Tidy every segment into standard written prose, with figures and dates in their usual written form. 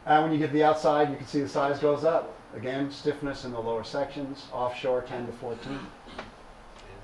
And when you get to the outside, you can see the size goes up. Again, stiffness in the lower sections, offshore 10 to 14.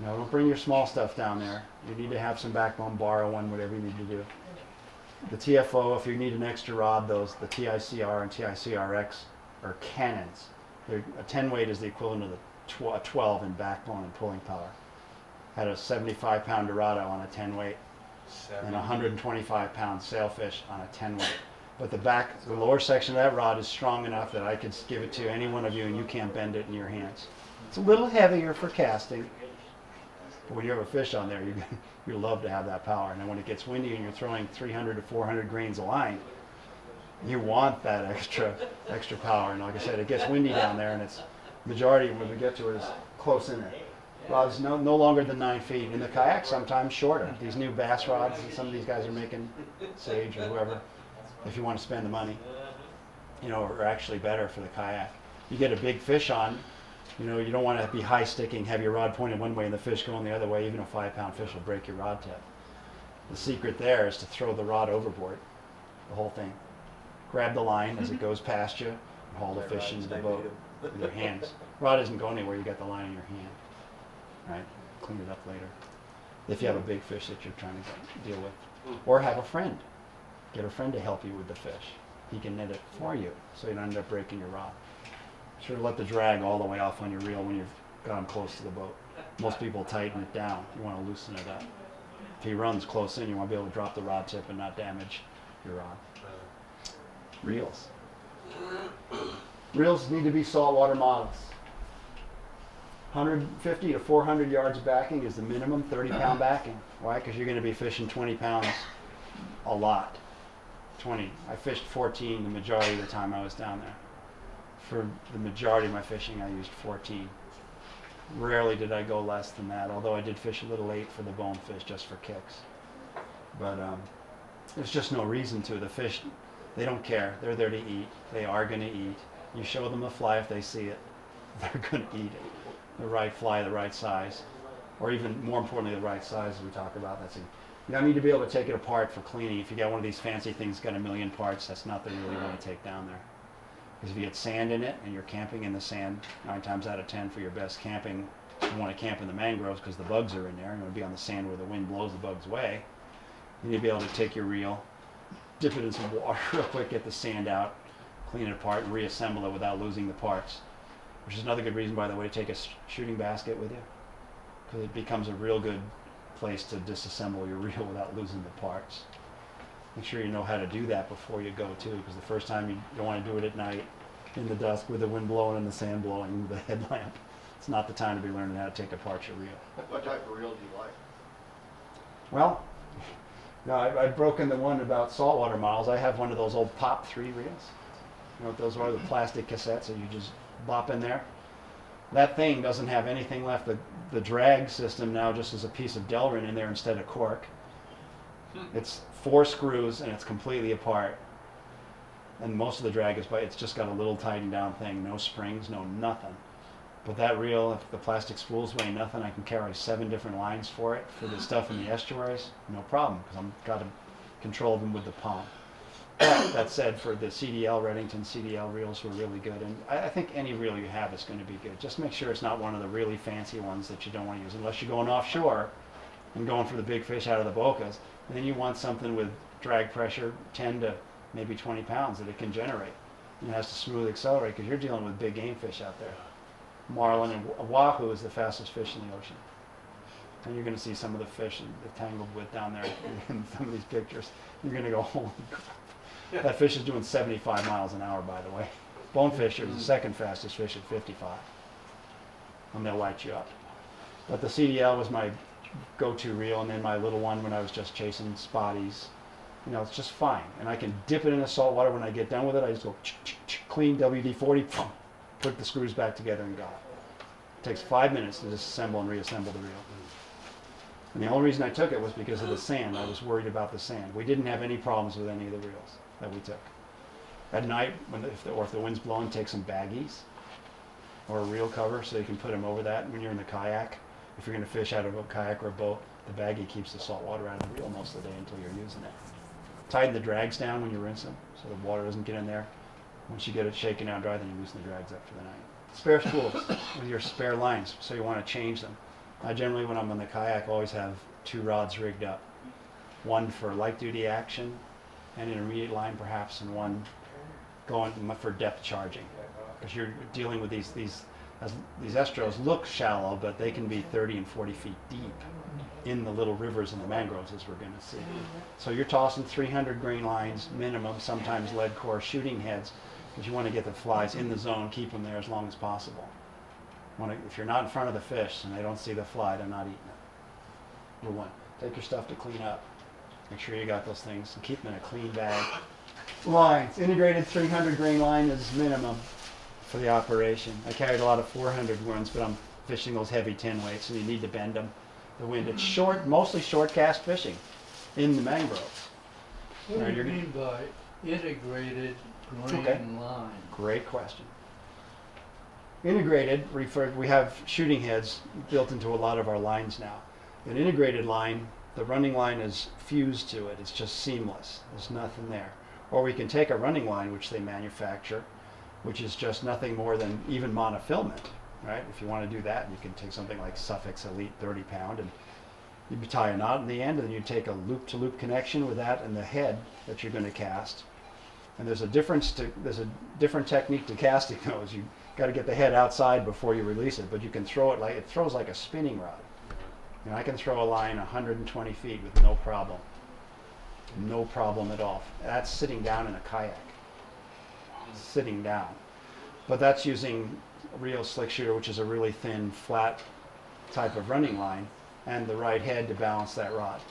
No, don't bring your small stuff down there. You need to have some backbone, borrow one, whatever you need to do. The TFO, if you need an extra rod, those, the TICR and TICRX are cannons. A 10 weight is the equivalent of the 12 in backbone and pulling power. Had a 75-pound Dorado on a 10 weight and a 125-pound sailfish on a 10 weight. But the lower section of that rod is strong enough that I could give it to any one of you and you can't bend it in your hands. It's a little heavier for casting, but when you have a fish on there, you love to have that power. And then when it gets windy and you're throwing 300 to 400 grains of line, you want that extra power. And like I said, it gets windy down there, and it's majority when we get to it is close in there. Rods no longer than 9 feet. In the kayak, sometimes shorter. These new bass rods that some of these guys are making, Sage or whoever, if you want to spend the money, you know, are actually better for the kayak. You get a big fish on, you know, you don't want to be high sticking, have your rod pointed one way and the fish going the other way. Even a 5-pound fish will break your rod tip. The secret there is to throw the rod overboard, the whole thing. Grab the line as it goes past you and haul the fish into the boat with your hands. Rod isn't going anywhere, you got the line in your hand. Right? Clean it up later. If you have a big fish that you're trying to deal with. Or have a friend. Get a friend to help you with the fish. He can net it for you so you don't end up breaking your rod. Sure to let the drag all the way off on your reel when you've got him close to the boat. Most people tighten it down. You want to loosen it up. If he runs close in, you want to be able to drop the rod tip and not damage your rod. Reels. Reels need to be saltwater models. 150 to 400 yards of backing is the minimum, 30-pound backing. Why? Because you're going to be fishing 20 pounds a lot. 20. I fished 14 the majority of the time I was down there. For the majority of my fishing, I used 14. Rarely did I go less than that, although I did fish a little 8 for the bonefish just for kicks. But there's just no reason to. The fish, they don't care. They're there to eat. They are going to eat. You show them a fly if they see it. They're going to eat it. The right fly, the right size, or even more importantly, the right size as we talk about. You don't need to be able to take it apart for cleaning. If you got one of these fancy things, got a million parts, that's not the reel you want to take down there. Because if you get sand in it and you're camping in the sand, 9 times out of 10 for your best camping, you want to camp in the mangroves because the bugs are in there. You want to be on the sand where the wind blows the bugs away. You need to be able to take your reel, dip it in some water real quick, get the sand out, clean it apart, and reassemble it without losing the parts. Which is another good reason, by the way, to take a shooting basket with you, because it becomes a real good place to disassemble your reel without losing the parts. Make sure you know how to do that before you go too, because the first time you don't want to do it at night in the dusk with the wind blowing and the sand blowing with the headlamp. It's not the time to be learning how to take apart your reel. What type of reel do you like? Well, no, I've broken the one about saltwater models. I have one of those old Pop 3 reels. You know what those are? The plastic cassettes that you just bop in there. That thing doesn't have anything left. The drag system now just is a piece of Delrin in there instead of cork. It's 4 screws and it's completely apart. And most of the drag is it's just got a little tightened down thing. No springs, no nothing. But that reel, if the plastic spools weigh nothing, I can carry 7 different lines for it. For the stuff in the estuaries, no problem, because I've got to control them with the palm. That said, for the CDL, Redington CDL reels were really good. And I think any reel you have is going to be good. Just make sure it's not one of the really fancy ones that you don't want to use, unless you're going offshore and going for the big fish out of the bocas. And then you want something with drag pressure 10 to maybe 20 pounds that it can generate. And it has to smooth accelerate because you're dealing with big game fish out there. Marlin and wahoo is the fastest fish in the ocean. And you're going to see some of the fish the tangled with down there in some of these pictures. You're going to go, holy crap. That fish is doing 75 miles an hour, by the way. Bonefish is the second fastest fish at 55. And they'll light you up. But the CDL was my go-to reel, and then my little one when I was just chasing spotties. You know, it's just fine. And I can dip it in the salt water when I get done with it. I just go clean WD-40, put the screws back together and go. It takes 5 minutes to disassemble and reassemble the reel. And the only reason I took it was because of the sand. I was worried about the sand. We didn't have any problems with any of the reels that we took. At night, if the wind's blowing, take some baggies or a reel cover so you can put them over that when you're in the kayak. If you're going to fish out of a kayak or a boat, the baggie keeps the salt water out of the reel most of the day until you're using it. Tighten the drags down when you rinse them so the water doesn't get in there. Once you get it shaken out dry, then you loosen the drags up for the night. Spare spools with your spare lines, so you want to change them. I generally, when I'm on the kayak, always have 2 rods rigged up. One for light duty action, an intermediate line perhaps, and one going for depth charging. Because you're dealing with these estros look shallow, but they can be 30 and 40 feet deep in the little rivers and the mangroves, as we're going to see. So you're tossing 300 grain lines minimum, sometimes lead core shooting heads, because you want to get the flies in the zone, keep them there as long as possible. If you're not in front of the fish and they don't see the fly, they're not eating it. Number 1, take your stuff to clean up. Make sure you got those things and keep them in a clean bag. Lines, integrated 300 grain line is minimum for the operation. I carried a lot of 400 ones, but I'm fishing those heavy 10 weights, and you need to bend them. The wind, it's short, mostly short cast fishing in the mangroves. What do you mean by integrated grain line? Great question. Integrated, we have shooting heads built into a lot of our lines now. An integrated line, the running line is fused to it. It's just seamless. There's nothing there. Or we can take a running line, which they manufacture, which is just nothing more than even monofilament, right? If you want to do that, you can take something like Suffolk's Elite 30 pound and you tie a knot in the end, and you take a loop-to-loop connection with that and the head that you're going to cast. And there's a different technique to casting those. You got to get the head outside before you release it, but you can throw it it throws like a spinning rod. And I can throw a line 120 feet with no problem. No problem at all. That's sitting down in a kayak. Sitting down. But that's using a real slick shooter, which is a really thin, flat type of running line, and the right head to balance that rod.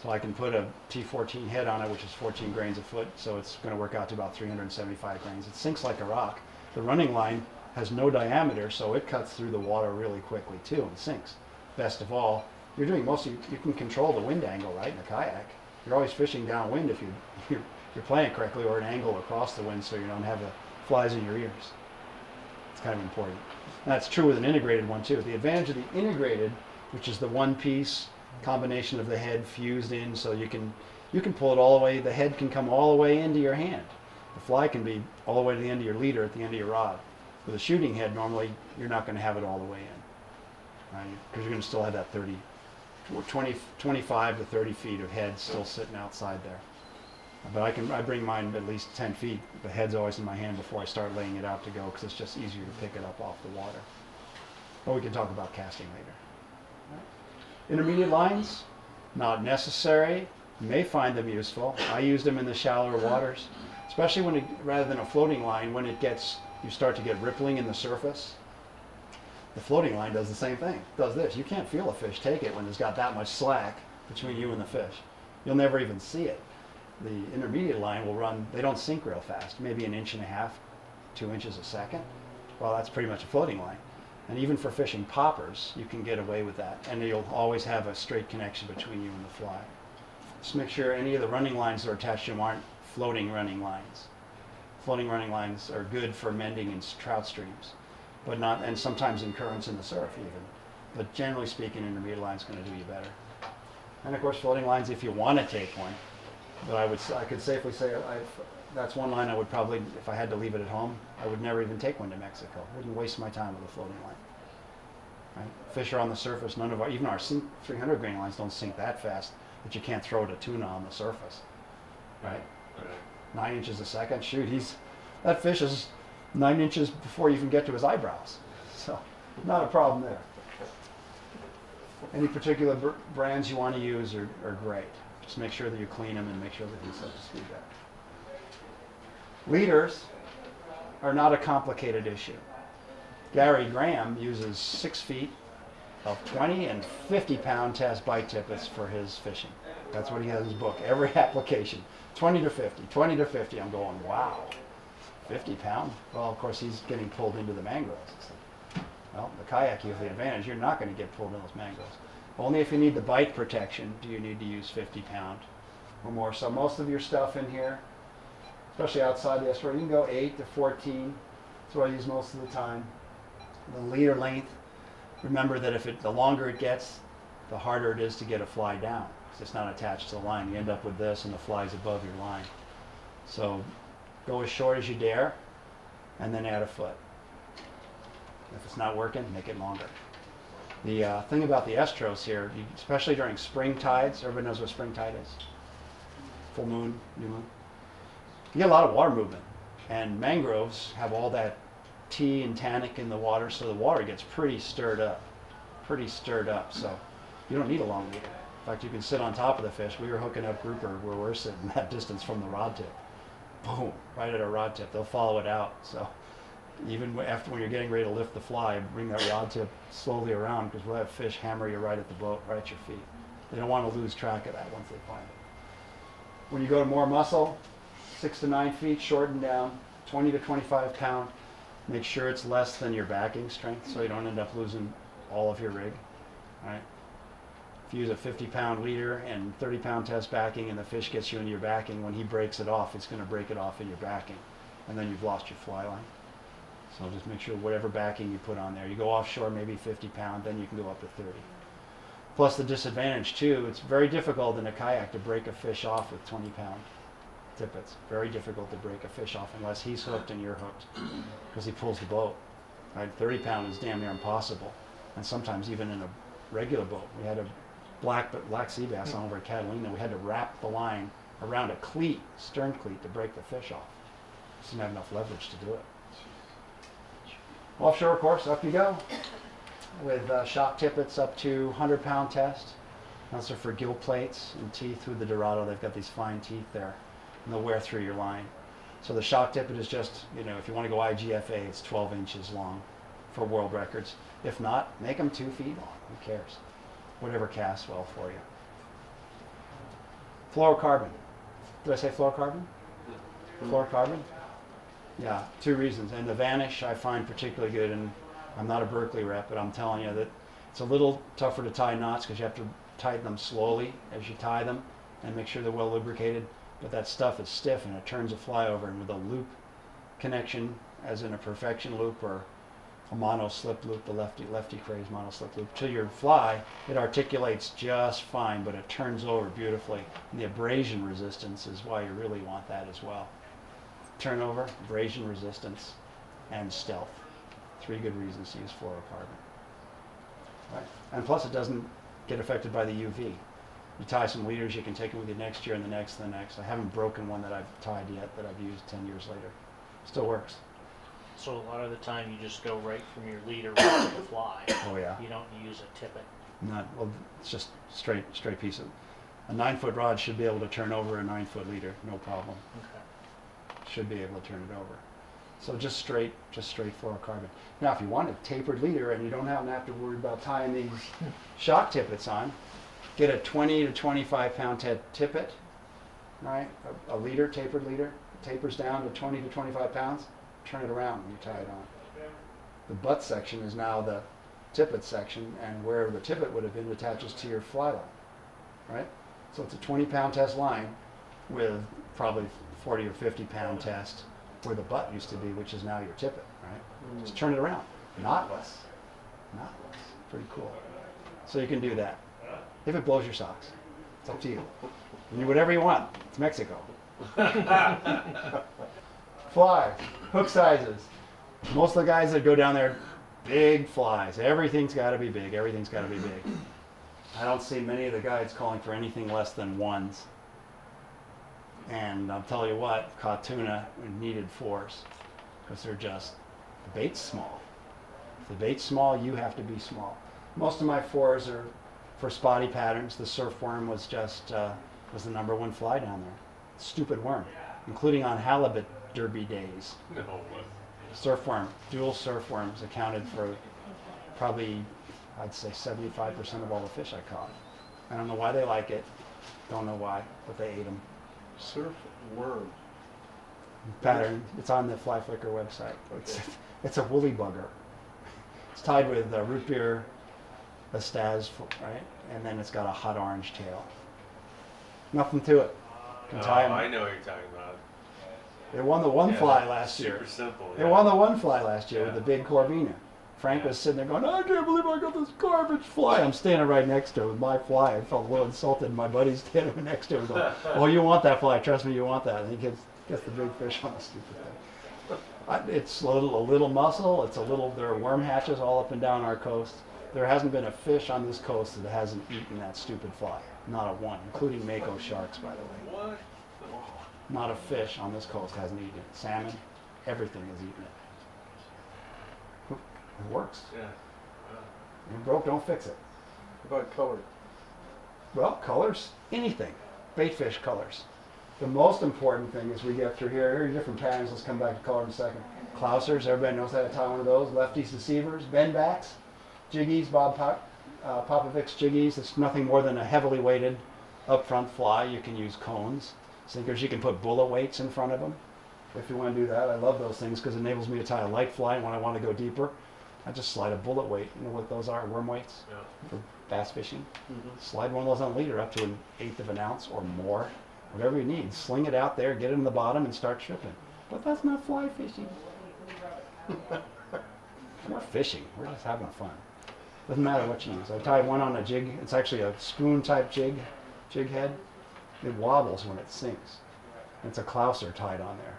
So I can put a T14 head on it, which is 14 grains a foot, so it's going to work out to about 375 grains. It sinks like a rock. The running line has no diameter, so it cuts through the water really quickly too and sinks. Best of all, you're doing you can control the wind angle, right, in a kayak. You're always fishing downwind if you're playing it correctly, or an angle across the wind so you don't have the flies in your ears. It's kind of important. And that's true with an integrated one too. The advantage of the integrated, which is the one piece combination of the head fused in, so you can pull it all the way, the head can come all the way into your hand. The fly can be all the way to the end of your leader at the end of your rod. With a shooting head, normally you're not going to have it all the way in, right? Because you're going to still have that 25 to 30 feet of head still sitting outside there. But I bring mine at least 10 feet. The head's always in my hand before I start laying it out to go, because it's just easier to pick it up off the water. But we can talk about casting later. Intermediate lines, not necessary. You may find them useful. I use them in the shallower waters, especially rather than a floating line, when you start to get rippling in the surface. The floating line does the same thing. It does this. You can't feel a fish take it when there's got that much slack between you and the fish. You'll never even see it. The intermediate line will run, they don't sink real fast, maybe 1.5 inches, 2 inches a second. Well, that's pretty much a floating line. And even for fishing poppers, you can get away with that. And you'll always have a straight connection between you and the fly. Just make sure any of the running lines that are attached to them aren't floating running lines. Floating running lines are good for mending in trout streams, but not, and sometimes in currents in the surf even. But generally speaking, intermediate line is going to do you better. And of course, floating lines, if you want to take one, but I could safely say that's one line I would probably, if I had to leave it at home, I would never even take one to Mexico. I wouldn't waste my time with a floating line. Right? Fish are on the surface. Even our 300 grain lines don't sink that fast, but you can't throw it a tuna on the surface, right? 9 inches a second. Shoot, that fish is 9 inches before you even get to his eyebrows. So, not a problem there. Any particular brands you want to use are great. Just make sure that you clean them and make sure that he's up to speed there. Leaders are not a complicated issue. Gary Graham uses 6 feet of 20 and 50 pound test bite tippets for his fishing. That's what he has in his book. Every application, 20 to 50, 20 to 50. I'm going, wow, 50 pound? Well, of course, he's getting pulled into the mangroves. Well, the kayak, you have the advantage. You're not going to get pulled in those mangroves. Only if you need the bite protection do you need to use 50 pound or more. So most of your stuff in here, especially outside the estuary, you can go 8 to 14. That's what I use most of the time. The leader length, remember that the longer it gets, the harder it is to get a fly down. Because it's not attached to the line. You end up with this and the fly's above your line. So Go as short as you dare, and then add a foot. If it's not working, make it longer. The thing about the estros here, especially during spring tides, everybody knows what spring tide is? Full moon, new moon. You get a lot of water movement. And mangroves have all that tea and tannic in the water, so the water gets pretty stirred up. So you don't need a long leader. In fact, you can sit on top of the fish. We were hooking up grouper where we're sitting that distance from the rod tip. Boom, right at our rod tip. They'll follow it out. So even after when you're getting ready to lift the fly, bring that rod tip slowly around, because we'll have fish hammer you right at the boat, right at your feet. They don't want to lose track of that once they find it. When you go to more muscle, 6 to 9 feet, shorten down, 20 to 25 pound. Make sure it's less than your backing strength, so you don't end up losing all of your rig. All right? If you use a 50-pound leader and 30-pound test backing, and the fish gets you into your backing, when he breaks it off, it's going to break it off in your backing, and then you've lost your fly line. So just make sure whatever backing you put on there. You go offshore, maybe 50 pound, then you can go up to 30. Plus the disadvantage too, it's very difficult in a kayak to break a fish off with 20-pound tippets. Very difficult to break a fish off unless he's hooked and you're hooked, because he pulls the boat. Right? 30-pound is damn near impossible, and sometimes even in a regular boat. We had a black sea bass on over at Catalina. We had to wrap the line around a cleat, stern cleat, to break the fish off. Just didn't have enough leverage to do it. Offshore, of course, up you go with shock tippets up to 100-pound test. Those are for gill plates and teeth with the Dorado. They've got these fine teeth there, and they'll wear through your line. So the shock tippet is just, if you want to go IGFA, it's 12 inches long for world records. If not, make them 2 feet long. Who cares? Whatever casts well for you. Fluorocarbon. Did I say fluorocarbon? Fluorocarbon? Yeah, 2 reasons. And the Vanish I find particularly good, and I'm not a Berkeley rep, but I'm telling you that it's a little tougher to tie knots because you have to tighten them slowly as you tie them and make sure they're well lubricated. But that stuff is stiff and it turns a fly over, and with a loop connection, as in a perfection loop or a mono slip loop, the lefty craze mono slip loop, to your fly, it articulates just fine, but it turns over beautifully. And the abrasion resistance is why you really want that as well. Turnover, abrasion resistance, and stealth. 3 good reasons to use fluorocarbon. Right? And plus it doesn't get affected by the UV. You tie some leaders, you can take them with you next year and the next and the next. I haven't broken one that I've tied yet that I've used 10 years later. Still works. So a lot of the time you just go right from your leader right to the fly. Oh yeah. You don't use a tippet. Well, it's just straight piece of. A 9-foot rod should be able to turn over a 9-foot leader, no problem. Okay. Should be able to turn it over. So just straight fluorocarbon. Now, if you want a tapered leader and you don't have to worry about tying these shock tippets on, get a 20 to 25 pound tippet, right? A leader, tapered leader, tapers down to 20 to 25 pounds. Turn it around when you tie it on. The butt section is now the tippet section, and where the tippet would have been attaches to your fly line, right? So it's a 20-pound test line with probably 40 or 50 pound test where the butt used to be, which is now your tippet, right? Just turn it around. Knotless. Pretty cool. So you can do that. If it blows your socks, it's up to you. You do whatever you want. It's Mexico. Flies, hook sizes. Most of the guys that go down there, big flies. Everything's got to be big. Everything's got to be big. I don't see many of the guides calling for anything less than 1s. And I'll tell you what, caught tuna needed 4s because they're just, the bait's small. If the bait's small, you have to be small. Most of my 4s are for spotty patterns. The surfworm was just, was the #1 fly down there. Stupid worm, including on halibut derby days. No. Surfworm, dual surfworms accounted for probably, I'd say 75% of all the fish I caught. I don't know why they like it. Don't know why, but they ate them. Surf worm. Pattern. It's on the Fly Flicker website. It's a woolly bugger. It's tied with root beer, a staz, right? And then it's got a hot orange tail. Nothing to it. Can tie 'em. I know what you're talking about. They won the one fly last year. Super simple. They won the one fly last year with the big Corvina. Frank was sitting there going, I can't believe I got this garbage fly. I'm standing right next to him with my fly. I felt a little insulted. My buddy's standing next to him going, oh, you want that fly. Trust me, you want that. And he gets Gets the big fish on the stupid thing. It's a little mussel. It's a little. There are worm hatches all up and down our coast. There hasn't been a fish on this coast that hasn't eaten that stupid fly. Not a one, including mako sharks, by the way. What? Not a fish on this coast hasn't eaten it. Salmon, everything has eaten it. It works. Yeah. You're broke, don't fix it. What about color? Well, colors, anything. Baitfish colors. The most important thing is we get through here are different patterns. Let's come back to color in a second. Klausers, everybody knows how to tie one of those. Lefties, deceivers, bendbacks, jiggies, Popovic's jiggies. It's nothing more than a heavily weighted up-front fly. You can use cones. Sinkers, you can put bullet weights in front of them if you want to do that. I love those things because it enables me to tie a light fly, and when I want to go deeper, I just slide a bullet weight. You know what those are? Worm weights for bass fishing. Slide one of those on a leader up to 1/8 of an ounce or more, whatever you need. Sling it out there, get it in the bottom, and start tripping. But that's not fly fishing. We're fishing. We're just having fun. Doesn't matter what you use. I tied one on a jig. It's actually a spoon type jig head. It wobbles when it sinks. It's a Klauser tied on there.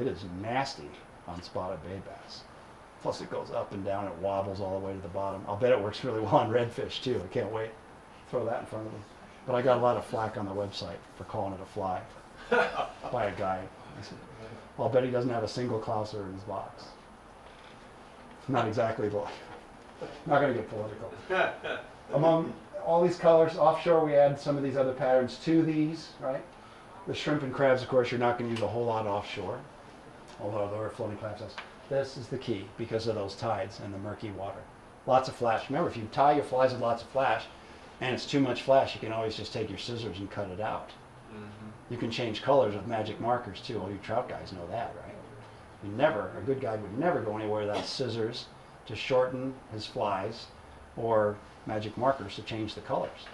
It is nasty on spotted bay bass. Plus it goes up and down, it wobbles all the way to the bottom. I'll bet it works really well on redfish too. I can't wait. Throw that in front of them. But I got a lot of flack on the website for calling it a fly by a guy. I said, well, I'll bet he doesn't have a single Klauser in his box. Not exactly, not going to get political. Among all these colors, offshore we add some of these other patterns to these, right? The shrimp and crabs, of course, you're not going to use a whole lot offshore, although there are floating crabs. This is the key because of those tides and the murky water. Lots of flash. Remember, if you tie your flies with lots of flash and it's too much flash, you can always just take your scissors and cut it out. You can change colors with magic markers too. All you trout guys know that, right? A good guy would never go anywhere without scissors to shorten his flies or magic markers to change the colors.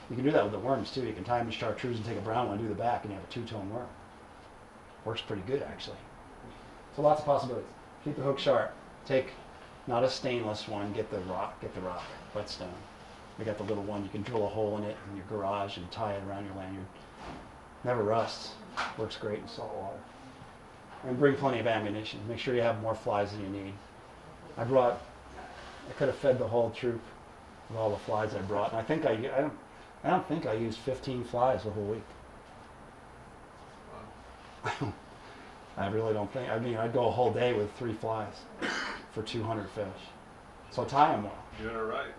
You can do that with the worms too. You can tie them to chartreuse and take a brown one and do the back and you have a two-tone worm. Works pretty good actually. So lots of possibilities. Keep the hook sharp. Take not a stainless one, get the rock, whetstone. We got the little one, you can drill a hole in it in your garage and tie it around your lanyard. Never rusts. Works great in salt water. And bring plenty of ammunition. Make sure you have more flies than you need. I could have fed the whole troop with all the flies I brought. And I don't think I used 15 flies the whole week. I really don't think. I mean, I'd go a whole day with 3 flies for 200 fish. So tie them well. You're doing it right.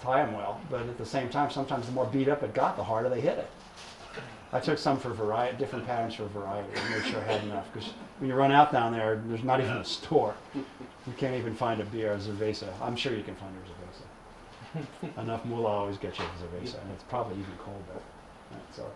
Tie them well, but at the same time, sometimes the more beat up it got, the harder they hit it. I took some for variety, different patterns for variety, and made sure I had enough. Because when you run out down there, there's not even a store. You can't even find a beer, a cerveza. I'm sure you can find a cerveza. Enough moolah always gets you a cerveza, and it's probably even cold there. Right, so.